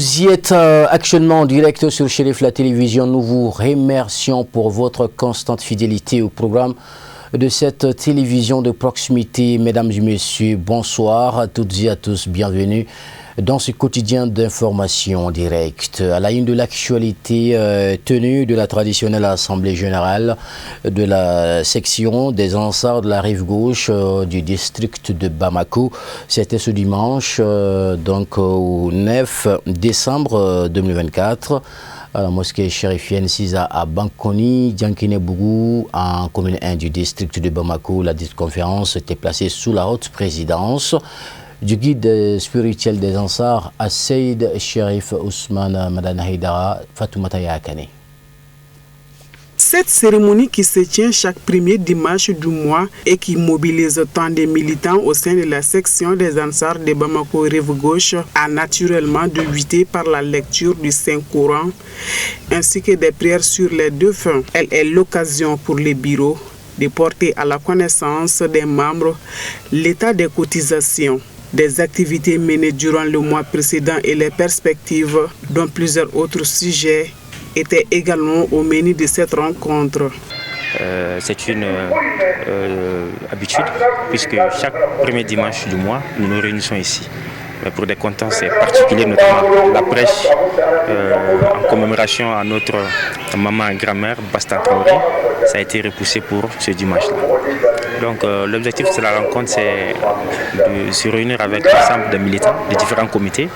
Vous y êtes actuellement en direct sur Chérif la télévision. Nous vous remercions pour votre constante fidélité au programme de cette télévision de proximité. Mesdames et messieurs, bonsoir à toutes et à tous. Bienvenue dans ce quotidien d'information en direct. À la une de l'actualité, tenue de la traditionnelle assemblée générale de la section des Ansars de la rive gauche du district de Bamako. C'était ce dimanche, donc au 9 décembre 2024. À la mosquée chérifienne Sisa à Bankoni, Diankine Bougou, en commune 1 du district de Bamako. La conférence était placée sous la haute présidence du guide spirituel des Ansars, Asseid Sherif Ousmane Madan Haïdara Fatoumata Yakane. Cette cérémonie qui se tient chaque premier dimanche du mois et qui mobilise tant de militants au sein de la section des Ansars de Bamako rive gauche a naturellement débuté par la lecture du Saint-Coran ainsi que des prières sur les défunts. Elle est l'occasion pour les bureaux de porter à la connaissance des membres l'état des cotisations, des activités menées durant le mois précédent et les perspectives, dont plusieurs autres sujets étaient également au menu de cette rencontre. C'est une habitude puisque chaque premier dimanche du mois, nous nous réunissons ici. Mais pour des contextes particuliers, notamment la prêche en commémoration à notre maman et grand-mère, Basta Traoré, ça a été repoussé pour ce dimanche-là. Donc l'objectif de la rencontre, c'est de se réunir avec l'ensemble des militants des différents comités,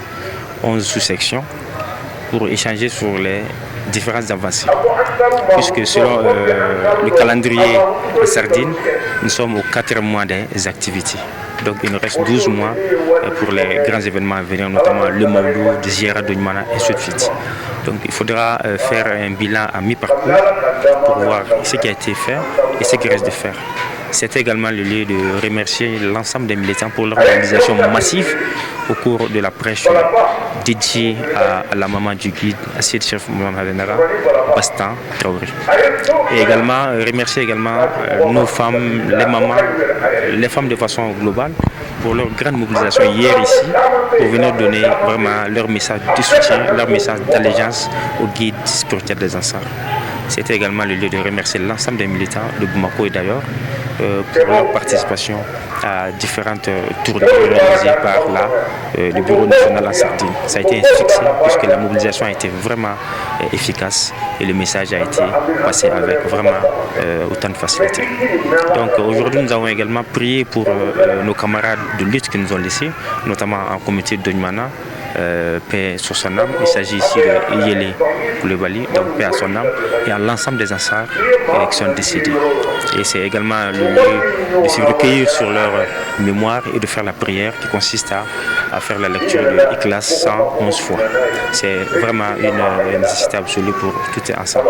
11 sous-sections, pour échanger sur les différentes avancées. Puisque selon le calendrier de Sardine, nous sommes au 4e mois des activités. Donc il nous reste 12 mois pour les grands événements à venir, notamment le Maoulou, de Ziara de Nimana, et ainsi de suite. Donc il faudra faire un bilan à mi-parcours pour voir ce qui a été fait et ce qui reste de faire. C'est également le lieu de remercier l'ensemble des militants pour leur mobilisation massive au cours de la prêche dédiée à la maman du guide, Asseid Sherif Mohamed Bastan Traoré. Et également remercier également nos femmes, les mamans, les femmes de façon globale pour leur grande mobilisation hier ici pour venir donner vraiment leur message de soutien, leur message d'allégeance au guide spirituel des Ansars. C'était également le lieu de remercier l'ensemble des militants de Bamako et d'ailleurs pour leur participation à différentes tournées organisées par le Bureau national en Sardine. Ça a été un succès puisque la mobilisation a été vraiment efficace et le message a été passé avec vraiment autant de facilité. Donc aujourd'hui nous avons également prié pour nos camarades de lutte qui nous ont laissés, notamment en comité de Nimana. Paix sur son âme. Il s'agit ici de Yele Koulibaly, donc paix à son âme, et à l'ensemble des Ansars qui sont décédés. Et c'est également le lieu de se recueillir sur leur mémoire et de faire la prière qui consiste à faire la lecture de Ikhlas 111 fois. C'est vraiment une nécessité absolue pour tout ensemble.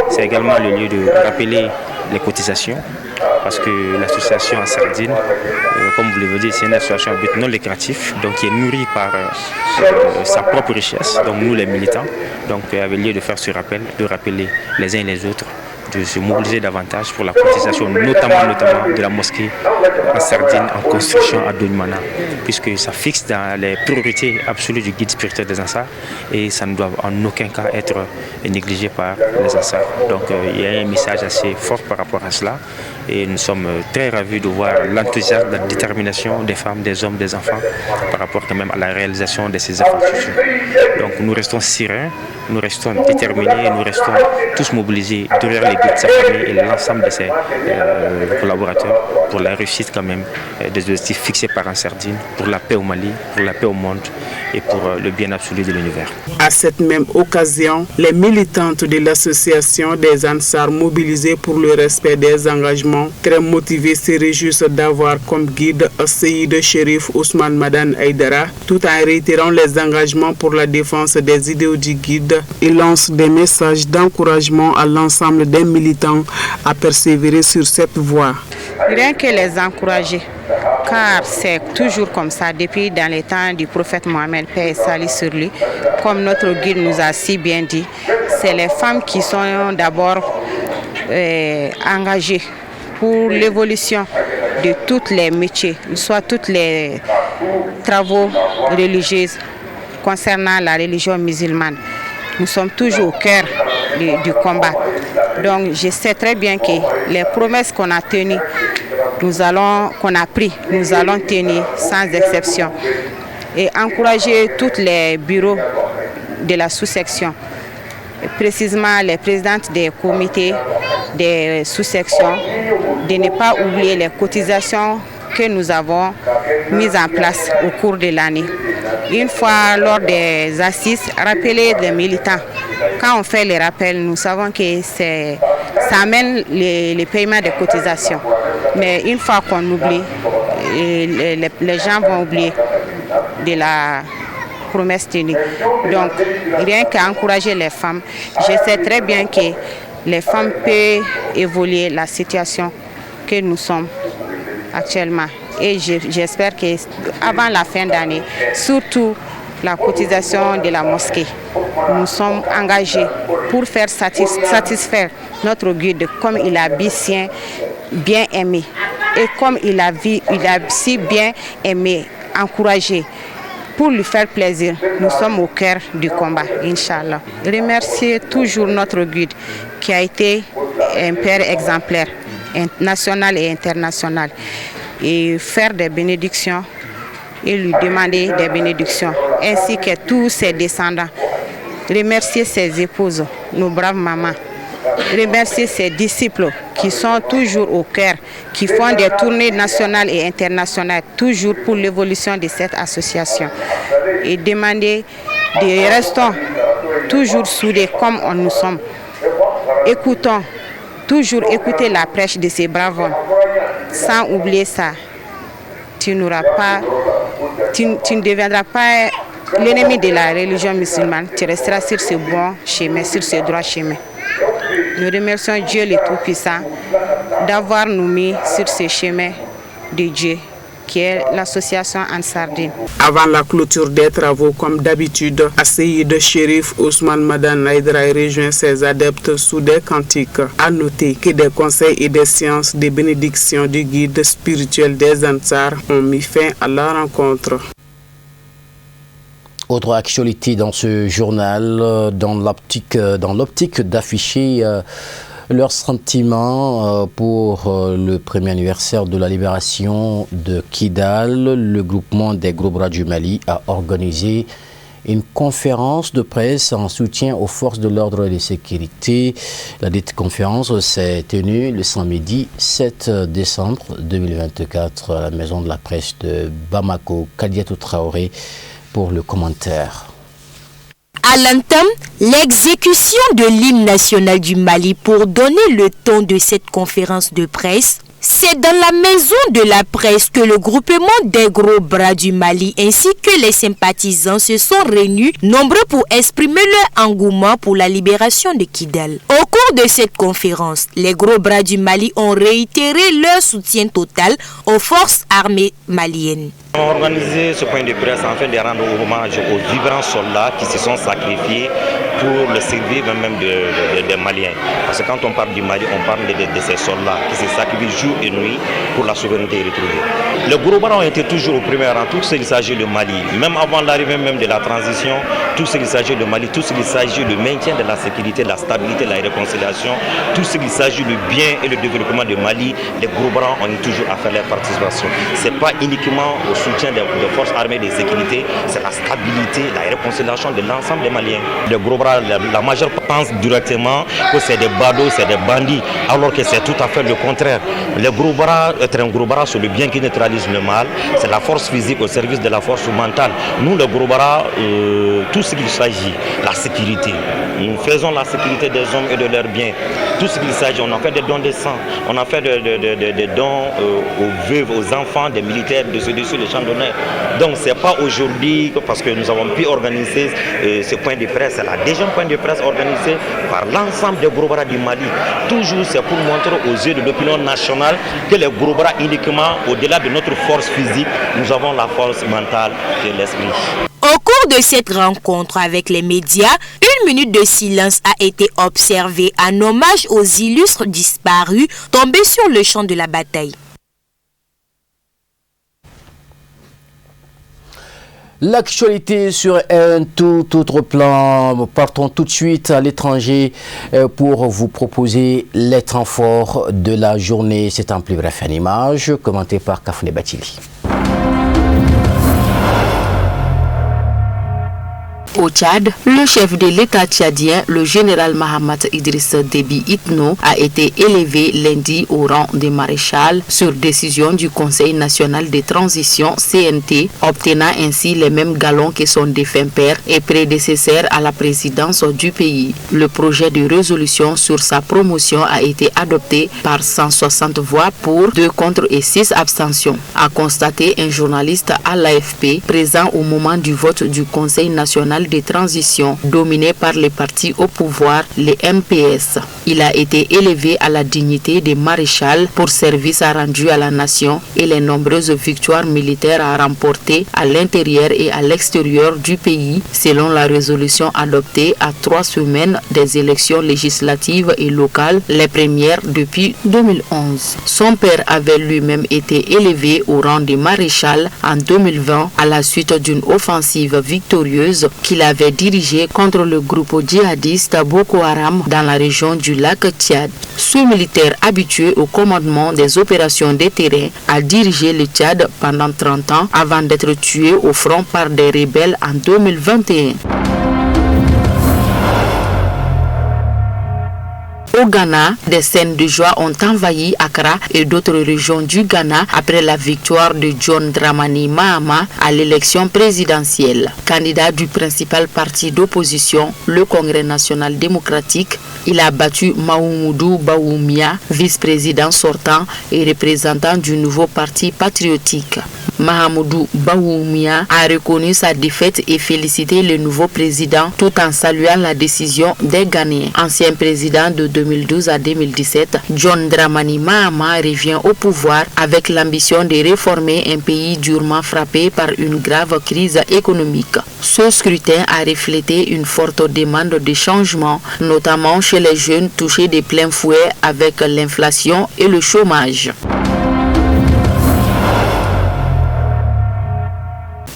C'est également le lieu de rappeler les cotisations, parce que l'association en Sardine, comme vous l'avez dit, c'est une association à but non lucratif, donc qui est nourrie par sa propre richesse, donc nous les militants, donc avait lieu de faire ce rappel, de rappeler les uns et les autres, de se mobiliser davantage pour la cotisation, notamment de la mosquée en Sardine, en construction à Donimana, puisque ça fixe dans les priorités absolues du guide spirituel des Ansars et ça ne doit en aucun cas être négligé par les Ansars. Donc il y a un message assez fort par rapport à cela et nous sommes très ravis de voir l'enthousiasme, la détermination des femmes, des hommes, des enfants par rapport quand même à la réalisation de ces infrastructures. Donc nous restons sereins, nous restons déterminés, nous restons tous mobilisés derrière les guides de sa famille et l'ensemble de ses collaborateurs pour la réussite quand même des objectifs fixés par en Sardine, pour la paix au Mali, pour la paix au monde et pour le bien absolu de l'univers. À cette même occasion, les militantes de l'association des Ansars mobilisées pour le respect des engagements, très motivées, se réjouissent d'avoir comme guide Asseid Sherif Ousmane Madan Haïdara, tout en réitérant les engagements pour la défense des idéaux du guide. Ils lancent des messages d'encouragement à l'ensemble des militants à persévérer sur cette voie. Rien que les encourager, car c'est toujours comme ça depuis dans les temps du prophète Mohammed, paix et salut sur lui. Comme notre guide nous a si bien dit, c'est les femmes qui sont d'abord engagées pour l'évolution de tous les métiers, soit tous les travaux religieux concernant la religion musulmane. Nous sommes toujours au cœur du combat. Donc je sais très bien que les promesses qu'on a tenues, qu'on a prises, nous allons tenir sans exception. Et encourager tous les bureaux de la sous-section, précisément les présidentes des comités des sous-sections, de ne pas oublier les cotisations que nous avons mises en place au cours de l'année. Une fois lors des assises, rappeler les militants. Quand on fait les rappels, nous savons que ça amène les paiements des cotisations. Mais une fois qu'on oublie, les gens vont oublier de la promesse tenue. Donc, rien qu'à encourager les femmes, je sais très bien que les femmes peuvent évoluer la situation que nous sommes actuellement. Et j'espère qu'avant la fin d'année, surtout la cotisation de la mosquée, nous sommes engagés pour faire satisfaire notre guide comme il a bien aimé. Et comme il a si bien aimé, encouragé, pour lui faire plaisir, nous sommes au cœur du combat, Inch'Allah. Remercier toujours notre guide qui a été un père exemplaire, national et international, et faire des bénédictions et lui demander des bénédictions, ainsi que tous ses descendants. Remercier ses épouses, nos braves mamans. Remercier ses disciples qui sont toujours au cœur, qui font des tournées nationales et internationales, toujours pour l'évolution de cette association. Et demander de rester toujours soudés comme nous sommes. Écoutons, toujours écouter la prêche de ces braves hommes. Sans oublier ça, tu ne deviendras pas l'ennemi de la religion musulmane, tu resteras sur ce bon chemin, sur ce droit chemin. Nous remercions Dieu le Tout-Puissant d'avoir nous mis sur ce chemin de Dieu, qui est l'association Ansardine. Avant la clôture des travaux, comme d'habitude, Asseïd Chérif Ousmane Madan Aïdra rejoint ses adeptes sous des cantiques. À noter que des conseils et des séances de bénédiction du guide spirituel des Ansar ont mis fin à la rencontre. Autre actualité dans ce journal, dans l'optique d'afficher leurs sentiments pour le premier anniversaire de la libération de Kidal, le groupement des Gros Bras du Mali a organisé une conférence de presse en soutien aux forces de l'ordre et de sécurité. La dite conférence s'est tenue le samedi 7 décembre 2024 à la maison de la presse de Bamako. Kadiatou Traoré pour le commentaire. À l'entame, l'exécution de l'hymne national du Mali pour donner le ton de cette conférence de presse, c'est dans la maison de la presse que le groupement des Gros Bras du Mali ainsi que les sympathisants se sont réunis nombreux pour exprimer leur engouement pour la libération de Kidal. Au cours de cette conférence, les Gros Bras du Mali ont réitéré leur soutien total aux forces armées maliennes. On a organisé ce point de presse afin de rendre hommage aux vibrants soldats qui se sont sacrifiés pour le survie même des Maliens. Parce que quand on parle du Mali, on parle de ces soldats qui se sacrifient jour et nuit pour la souveraineté retrouvée. Les Gros Bras ont été toujours au premier rang, tout ce qu'il s'agit de Mali. Même avant l'arrivée même de la transition, tout ce qu'il s'agit de Mali, tout ce qu'il s'agit du maintien de la sécurité, de la stabilité, de la réconciliation, tout ce qu'il s'agit du bien et le développement de Mali, les Gros Bras ont toujours à faire leur participation. Ce n'est pas uniquement au soutien des forces armées de sécurité, c'est la stabilité, la réconciliation de l'ensemble des Maliens. Les Gros Bras, la majeure pense directement que c'est des badauds, c'est des bandits, alors que c'est tout à fait le contraire. Les Gros Bras, être un Gros Bras, c'est le bien qui neutralise le mal, c'est la force physique au service de la force mentale. Nous, les Gros Bras, tout ce qu'il s'agit, la sécurité, nous faisons la sécurité des hommes et de leurs biens. Tout ce qu'il s'agit, on a fait des dons de sang, on a fait des dons aux veuves, aux enfants, des militaires, de ceux-dessus, les champs d'honneur. Donc, ce n'est pas aujourd'hui, parce que nous avons pu organiser ce point de presse, c'est la deuxième point de presse organisé par l'ensemble des Gros Bras du Mali. Toujours, c'est pour montrer aux yeux de l'opinion nationale que les Gros Bras, uniquement, au-delà de notre force physique, nous avons la force mentale et l'esprit. Au cours de cette rencontre avec les médias, une minute de silence a été observée en hommage aux illustres disparus tombés sur le champ de la bataille. L'actualité sur un tout autre plan. Partons tout de suite à l'étranger pour vous proposer les temps forts de la journée. C'est en plus bref en image, commenté par Kafouné Batili. Au Tchad, le chef de l'État tchadien, le général Mahamat Idriss Déby Itno, a été élevé lundi au rang de maréchal sur décision du Conseil national de transition CNT, obtenant ainsi les mêmes galons que son défunt père et prédécesseur à la présidence du pays. Le projet de résolution sur sa promotion a été adopté par 160 voix pour, 2 contre et 6 abstentions, a constaté un journaliste à l'AFP présent au moment du vote du Conseil national de transition dominé par les partis au pouvoir, les MPS. Il a été élevé à la dignité de maréchal pour service rendu à la nation et les nombreuses victoires militaires à remporter à l'intérieur et à l'extérieur du pays, selon la résolution adoptée à 3 semaines des élections législatives et locales, les premières depuis 2011. Son père avait lui-même été élevé au rang de maréchal en 2020 à la suite d'une offensive victorieuse qu'il avait dirigé contre le groupe djihadiste Boko Haram dans la région du lac Tchad. Ce militaire habitué au commandement des opérations de terrain a dirigé le Tchad pendant 30 ans avant d'être tué au front par des rebelles en 2021. Au Ghana, des scènes de joie ont envahi Accra et d'autres régions du Ghana après la victoire de John Dramani Mahama à l'élection présidentielle. Candidat du principal parti d'opposition, le Congrès national démocratique, il a battu Mahamudu Bawumia, vice-président sortant et représentant du nouveau parti patriotique. Mahamudu Bawumia a reconnu sa défaite et félicité le nouveau président tout en saluant la décision des Ghanéens. Ancien président de 2012 à 2017, John Dramani Mahama revient au pouvoir avec l'ambition de réformer un pays durement frappé par une grave crise économique. Ce scrutin a reflété une forte demande de changement, notamment chez les jeunes touchés de plein fouet avec l'inflation et le chômage.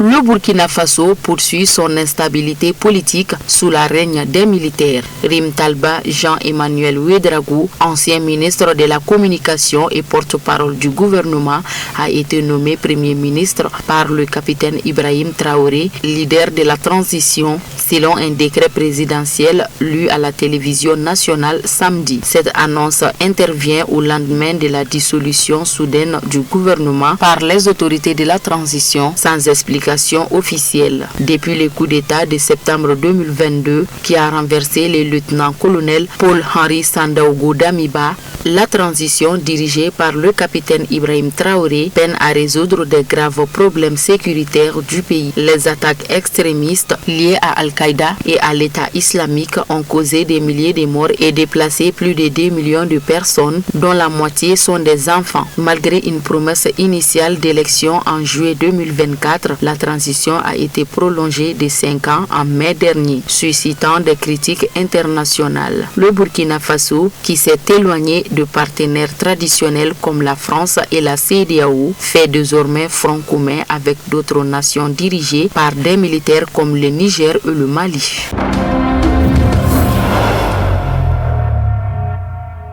Le Burkina Faso poursuit son instabilité politique sous la règne des militaires. Rim Talba Jean-Emmanuel Ouedraogo, ancien ministre de la Communication et porte-parole du gouvernement, a été nommé Premier ministre par le capitaine Ibrahim Traoré, leader de la transition, selon un décret présidentiel lu à la télévision nationale samedi. Cette annonce intervient au lendemain de la dissolution soudaine du gouvernement par les autorités de la transition sans explication officielle. Depuis le coup d'État de septembre 2022 qui a renversé le lieutenant-colonel Paul-Henri Sandaogo Damiba, la transition dirigée par le capitaine Ibrahim Traoré peine à résoudre de graves problèmes sécuritaires du pays. Les attaques extrémistes liées à Al-Qaïda et à l'État islamique ont causé des milliers de morts et déplacé plus de 2 millions de personnes, dont la moitié sont des enfants. Malgré une promesse initiale d'élection en juillet 2024, la transition a été prolongée de 5 ans en mai dernier, suscitant des critiques internationales. Le Burkina Faso, qui s'est éloigné de partenaires traditionnels comme la France et la CEDEAO, fait désormais front commun avec d'autres nations dirigées par des militaires comme le Niger et le Mali.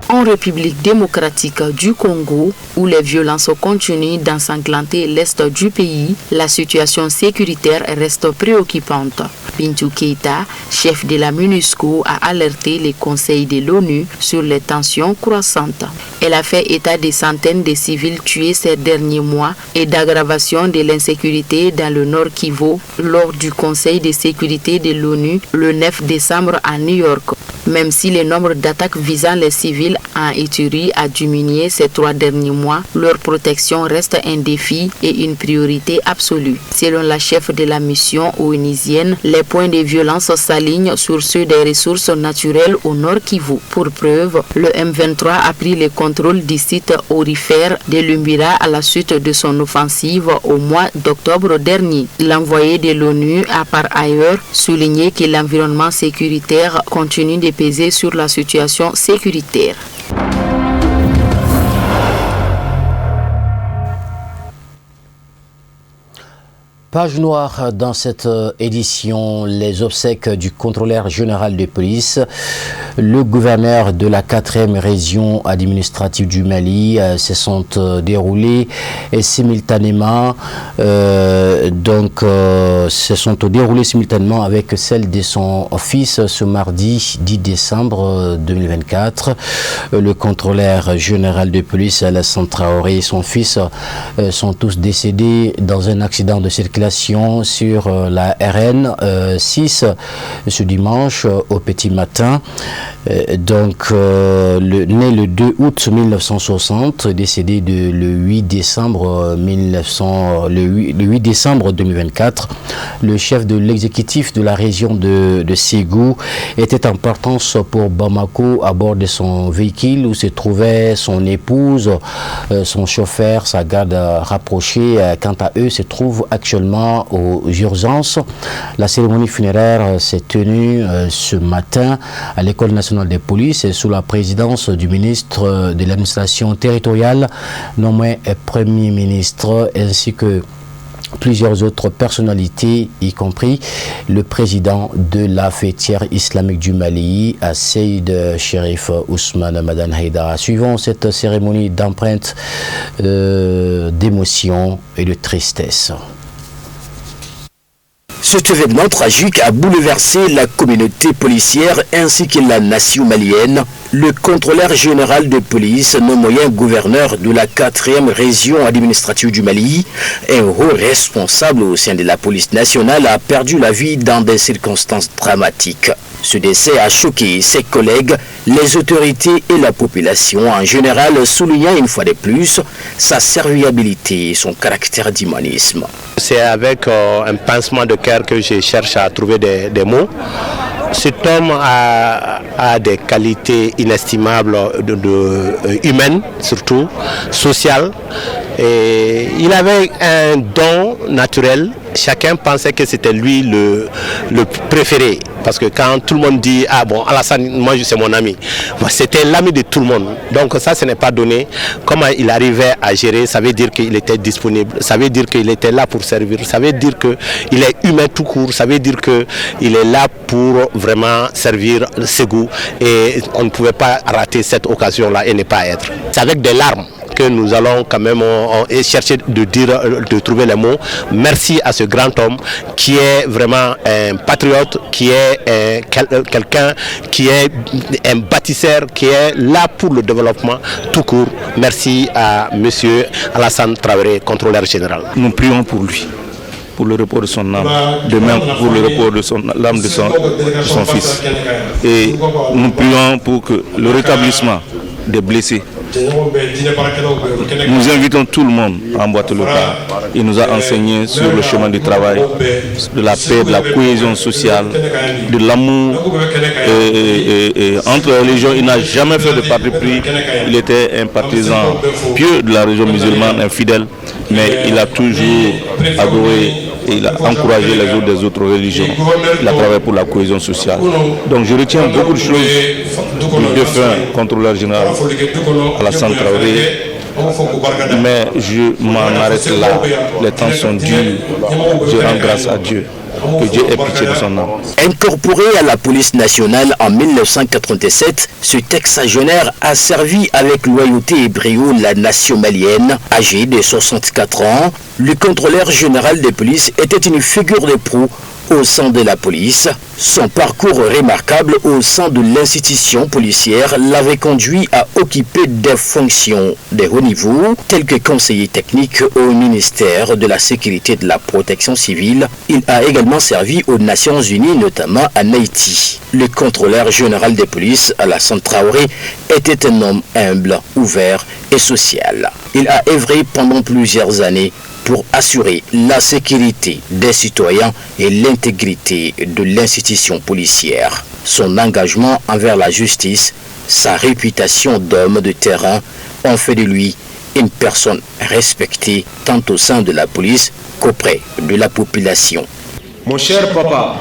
En République démocratique du Congo, où les violences continuent d'ensanglanter l'est du pays, la situation sécuritaire reste préoccupante. Bintou Keïta, chef de la MONUSCO, a alerté les conseils de l'ONU sur les tensions croissantes. Elle a fait état de centaines de civils tués ces derniers mois et d'aggravation de l'insécurité dans le Nord Kivu lors du Conseil de sécurité de l'ONU le 9 décembre à New York. Même si le nombre d'attaques visant les civils en Ituri a diminué ces 3 derniers mois, leur protection reste un défi et une priorité absolue. Selon la chef de la mission onusienne, les points de violence s'alignent sur ceux des ressources naturelles au Nord Kivu. Pour preuve, le M23 a pris le contrôle du site aurifère de Lumbira à la suite de son offensive au mois d'octobre dernier. L'envoyé de l'ONU a par ailleurs souligné que l'environnement sécuritaire continue de peser sur la situation sécuritaire. Page noire dans cette édition, les obsèques du contrôleur général de police. Le gouverneur de la 4e région administrative du Mali se sont déroulés simultanément avec celle de son fils ce mardi 10 décembre 2024. Le contrôleur général de police Alassane Traoré et son fils sont tous décédés dans un accident de circulation sur la RN 6 ce dimanche au petit matin. Né le 2 août 1960, décédé le 8 décembre 2024. Le chef de l'exécutif de la région de Ségou était en partance pour Bamako à bord de son véhicule où se trouvaient son épouse, son chauffeur, sa garde rapprochée. Quant à eux, se trouvent actuellement aux urgences. La cérémonie funéraire s'est tenue ce matin à l'École nationale de police sous la présidence du ministre de l'administration territoriale nommé Premier ministre ainsi que plusieurs autres personnalités, y compris le président de la fêtière islamique du Mali, Seyd Cherif Ousmane Madan Haïdara. Suivant cette cérémonie d'empreinte d'émotion et de tristesse. Cet événement tragique a bouleversé la communauté policière ainsi que la nation malienne. Le contrôleur général de police, nommé gouverneur de la 4e région administrative du Mali, un haut responsable au sein de la police nationale, a perdu la vie dans des circonstances dramatiques. Ce décès a choqué ses collègues, les autorités et la population en général, soulignant une fois de plus sa serviabilité et son caractère d'humanisme. C'est avec un pincement de cœur que je cherche à trouver des mots. Cet homme a des qualités inestimables humaines, surtout sociales. Et il avait un don naturel. Chacun pensait que c'était lui le préféré. Parce que quand tout le monde dit « Ah bon, Alassane, moi c'est mon ami », c'était l'ami de tout le monde. Donc ça, ce n'est pas donné. Comment il arrivait à gérer, ça veut dire qu'il était disponible, ça veut dire qu'il était là pour servir, ça veut dire qu'il est humain tout court, ça veut dire qu'il est là pour vraiment servir Ségou. Et on ne pouvait pas rater cette occasion-là et ne pas être. C'est avec des larmes que nous allons quand même chercher de trouver les mots. Merci à ce grand homme qui est vraiment un patriote, qui est quelqu'un qui est un bâtisseur, qui est là pour le développement tout court. Merci à monsieur Alassane Traoré, contrôleur général. Nous prions pour lui, pour le repos de son âme, de même pour le repos de l'âme de son fils. Et nous prions pour que le rétablissement des blessés. Nous invitons tout le monde à emboîter le pas. Il nous a enseigné sur le chemin du travail, de la paix, de la cohésion sociale, de l'amour. Entre les religions, il n'a jamais fait de parti pris. Il était un partisan pieux de la religion musulmane, un fidèle, mais il a toujours adoré et il a encouragé les autres des autres religions. Il a travaillé pour la cohésion sociale. Donc je retiens beaucoup de choses du défunt contrôleur général Alassane Traoré. Mais je m'en arrête là. Les temps sont durs. Je rends grâce à Dieu. Que Dieu ait pitié de son âme. Incorporé à la police nationale en 1987, ce sexagénaire a servi avec loyauté et brio la nation malienne. Âgé de 64 ans, le contrôleur général de police était une figure de proue au sein de la police. Son parcours remarquable au sein de l'institution policière l'avait conduit à occuper des fonctions de haut niveau, telles que conseiller technique au ministère de la Sécurité et de la Protection civile. Il a également servi aux Nations Unies, notamment en Haïti. Le contrôleur général de police, Alassane Traoré, était un homme humble, ouvert et social. Il a œuvré pendant plusieurs années pour assurer la sécurité des citoyens et l'intégrité de l'institution policière. Son engagement envers la justice, sa réputation d'homme de terrain ont fait de lui une personne respectée tant au sein de la police qu'auprès de la population. Mon cher papa,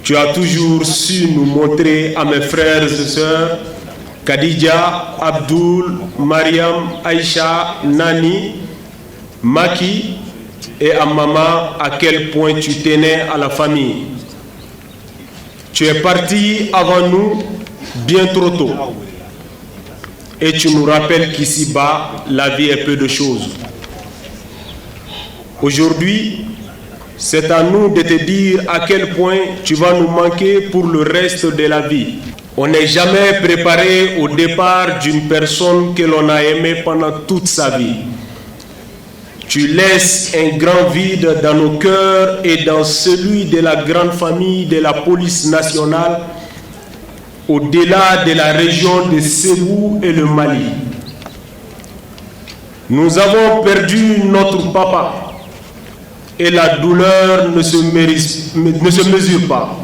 tu as toujours su nous montrer à mes frères et sœurs, Khadija, Abdoul, Mariam, Aïcha, Nani, Maki, et à maman à quel point tu tenais à la famille. Tu es parti avant nous bien trop tôt. Et tu nous rappelles qu'ici-bas, la vie est peu de choses. Aujourd'hui, c'est à nous de te dire à quel point tu vas nous manquer pour le reste de la vie. On n'est jamais préparé au départ d'une personne que l'on a aimée pendant toute sa vie. Tu laisses un grand vide dans nos cœurs et dans celui de la grande famille de la police nationale, au-delà de la région de Ségou et le Mali. Nous avons perdu notre papa et la douleur ne se mesure pas.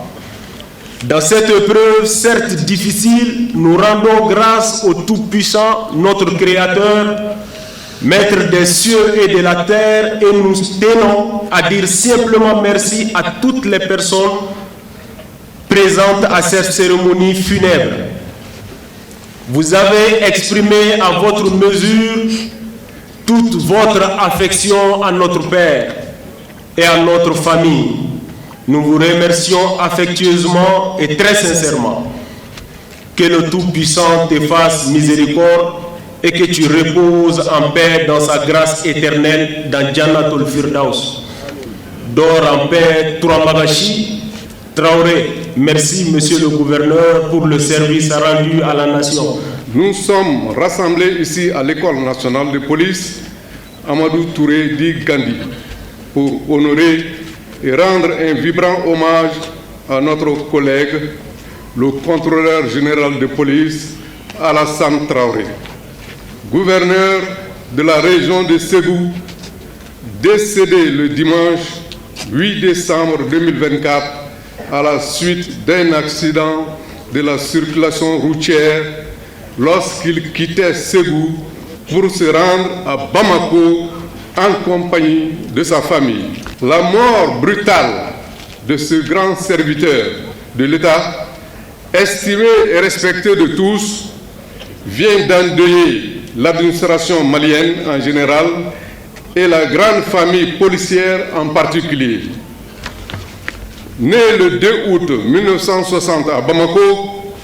Dans cette épreuve, certes difficile, nous rendons grâce au Tout-Puissant, notre Créateur, Maître des cieux et de la terre, et nous tenons à dire simplement merci à toutes les personnes présentes à cette cérémonie funèbre. Vous avez exprimé à votre mesure toute votre affection à notre Père et à notre famille. Nous vous remercions affectueusement et très sincèrement. Que le Tout-Puissant te fasse miséricorde et que tu reposes en paix dans sa grâce éternelle dans Jannatul Firdaus. Dors en paix, Touramagachi Traoré. Merci, monsieur le gouverneur, pour le service rendu à la nation. Nous sommes rassemblés ici à l'École nationale de police Amadou Touré dit Gandhi pour honorer et rendre un vibrant hommage à notre collègue, le contrôleur général de police Alassane Traoré, gouverneur de la région de Ségou, décédé le dimanche 8 décembre 2024 à la suite d'un accident de la circulation routière lorsqu'il quittait Ségou pour se rendre à Bamako en compagnie de sa famille. La mort brutale de ce grand serviteur de l'État, estimé et respecté de tous, vient d'endeuiller l'administration malienne en général et la grande famille policière en particulier. Né le 2 août 1960 à Bamako,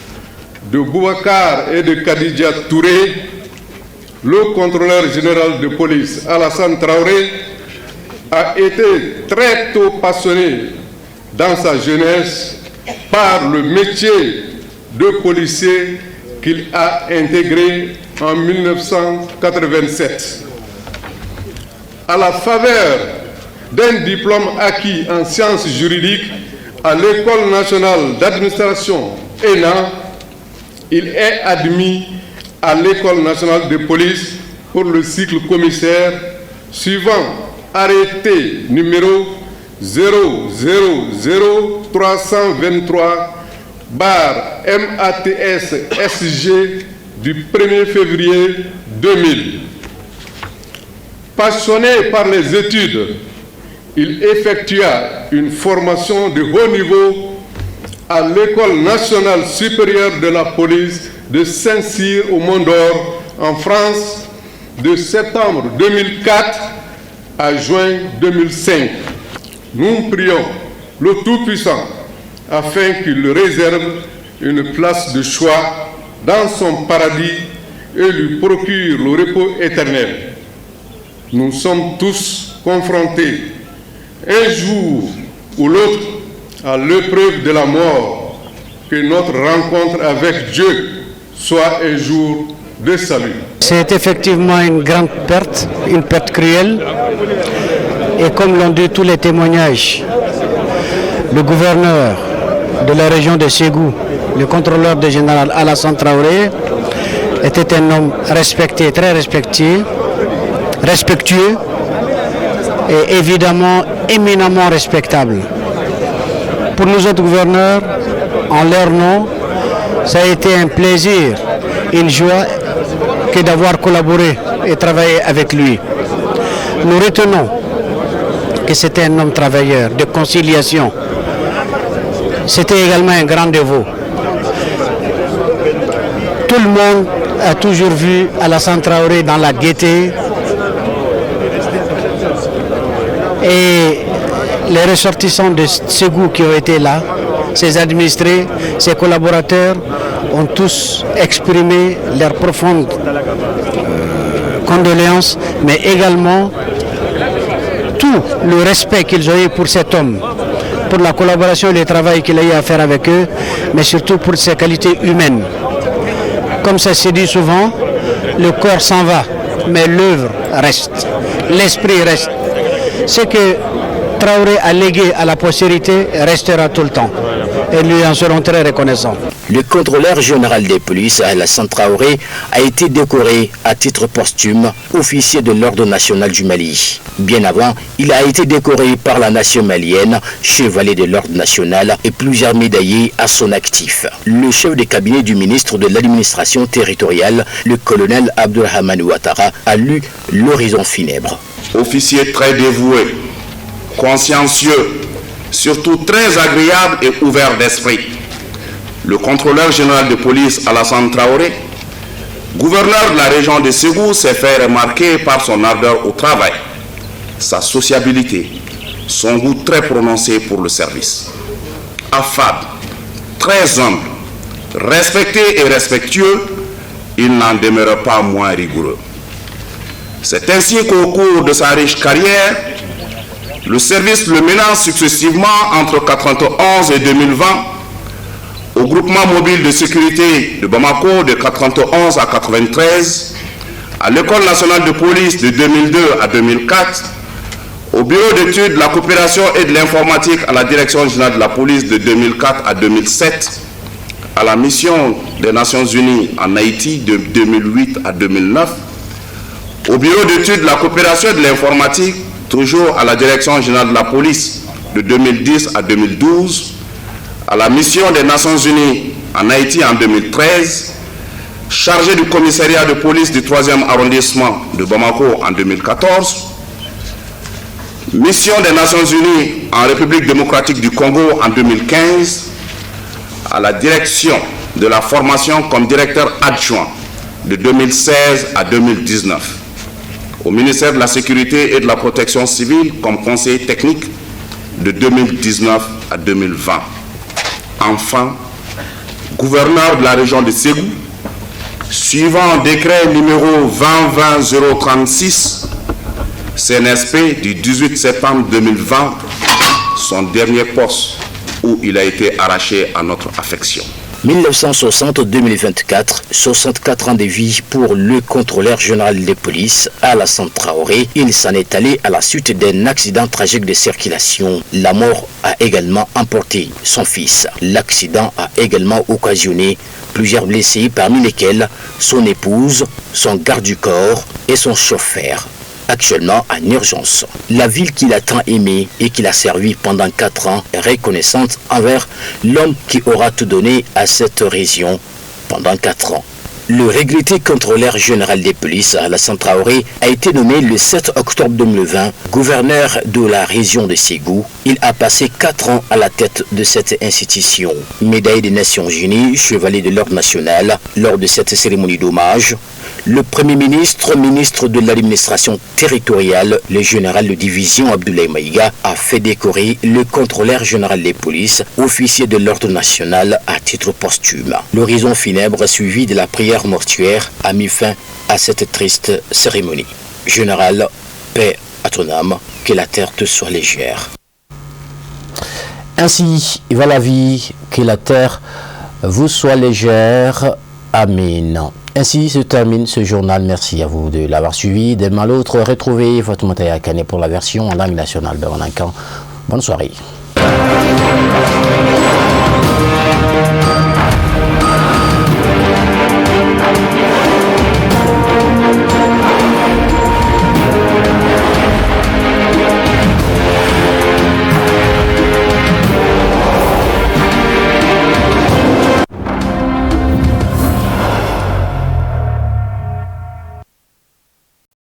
de Boubacar et de Khadija Touré, le contrôleur général de police Alassane Traoré a été très tôt passionné dans sa jeunesse par le métier de policier qu'il a intégré en 1987. À la faveur d'un diplôme acquis en sciences juridiques à l'École nationale d'administration ENA, il est admis à l'École nationale de police pour le cycle commissaire suivant arrêté numéro 000-323/MATS-SG du 1er février 2000. Passionné par les études, il effectua une formation de haut niveau à l'École nationale supérieure de la police de Saint-Cyr au Mont-d'Or en France de septembre 2004 à juin 2005. Nous prions le Tout-Puissant afin qu'il lui réserve une place de choix dans son paradis et lui procure le repos éternel. Nous sommes tous confrontés un jour ou l'autre à l'épreuve de la mort. Que notre rencontre avec Dieu soit un jour de salut. C'est effectivement une grande perte, une perte cruelle. Et comme l'ont dit tous les témoignages, le gouverneur de la région de Ségou, le contrôleur général Alassane Traoré, était un homme respecté, très respectueux et évidemment éminemment respectable. Pour nous autres gouverneurs, en leur nom, ça a été un plaisir, une joie que d'avoir collaboré et travaillé avec lui. Nous retenons que c'était un homme travailleur, de conciliation. C'était également un grand dévot. Tout le monde a toujours vu Alassane Traoré dans la gaieté, Et les ressortissants de Ségou qui ont été là, ses administrés, ses collaborateurs, ont tous exprimé leurs profondes condoléances, mais également tout le respect qu'ils ont eu pour cet homme, pour la collaboration et le travail qu'il a eu à faire avec eux, mais surtout pour ses qualités humaines. Comme ça se dit souvent, le corps s'en va, mais l'œuvre reste, l'esprit reste. Ce que Traoré a légué à la postérité restera tout le temps. Et nous en serons très reconnaissants. Le contrôleur général des polices, Alassane Traoré, a été décoré à titre posthume officier de l'Ordre national du Mali. Bien avant, il a été décoré par la nation malienne, chevalier de l'Ordre national et plusieurs médaillés à son actif. Le chef de cabinet du ministre de l'administration territoriale, le colonel Abdurrahman Ouattara, a lu l'horizon funèbre. Officier très dévoué, consciencieux, surtout très agréable et ouvert d'esprit. Le contrôleur général de police Alassane Traoré, gouverneur de la région de Ségou, s'est fait remarquer par son ardeur au travail, sa sociabilité, son goût très prononcé pour le service. Affable, très humble, respecté et respectueux, il n'en demeure pas moins rigoureux. C'est ainsi qu'au cours de sa riche carrière, le service le menant successivement entre 1991 et 2020 au groupement mobile de sécurité de Bamako de 1991 à 1993, à l'école nationale de police de 2002 à 2004, au bureau d'études de la coopération et de l'informatique à la direction générale de la police de 2004 à 2007, à la mission des Nations Unies en Haïti de 2008 à 2009, au bureau d'études de la coopération et de l'informatique toujours à la direction générale de la police de 2010 à 2012, à la mission des Nations Unies en Haïti en 2013, chargé du commissariat de police du 3e arrondissement de Bamako en 2014, mission des Nations Unies en République démocratique du Congo en 2015, à la direction de la formation comme directeur adjoint de 2016 à 2019. Au ministère de la Sécurité et de la Protection civile comme conseiller technique de 2019 à 2020. Enfin, gouverneur de la région de Ségou, suivant décret numéro 2020-036, CNSP du 18 septembre 2020, son dernier poste où il a été arraché à notre affection. 1960-2024, 64 ans de vie pour le contrôleur général de police Alassane Traoré. Il s'en est allé à la suite d'un accident tragique de circulation. La mort a également emporté son fils. L'accident a également occasionné plusieurs blessés, parmi lesquels son épouse, son garde du corps et son chauffeur. Actuellement en urgence. La ville qu'il a tant aimée et qu'il a servi pendant 4 ans est reconnaissante envers l'homme qui aura tout donné à cette région pendant 4 ans. Le regretté contrôleur général des polices, Alassane Traoré, a été nommé le 7 octobre 2020 gouverneur de la région de Ségou. Il a passé 4 ans à la tête de cette institution. Médaille des Nations Unies, chevalier de l'Ordre national, lors de cette cérémonie d'hommage, le Premier ministre, ministre de l'administration territoriale, le général de division Abdoulaye Maïga, a fait décorer le contrôleur général des polices, officier de l'Ordre national à titre posthume. L'horizon funèbre suivi de la prière mortuaire a mis fin à cette triste cérémonie. Général, paix à ton âme, que la terre te soit légère. Ainsi va la vie, que la terre vous soit légère. Amen. Ainsi se termine ce journal. Merci à vous de l'avoir suivi. Demain à l'autre, retrouvez votre Moutaya Kane pour la version en langue nationale Beronankan. Bonne soirée.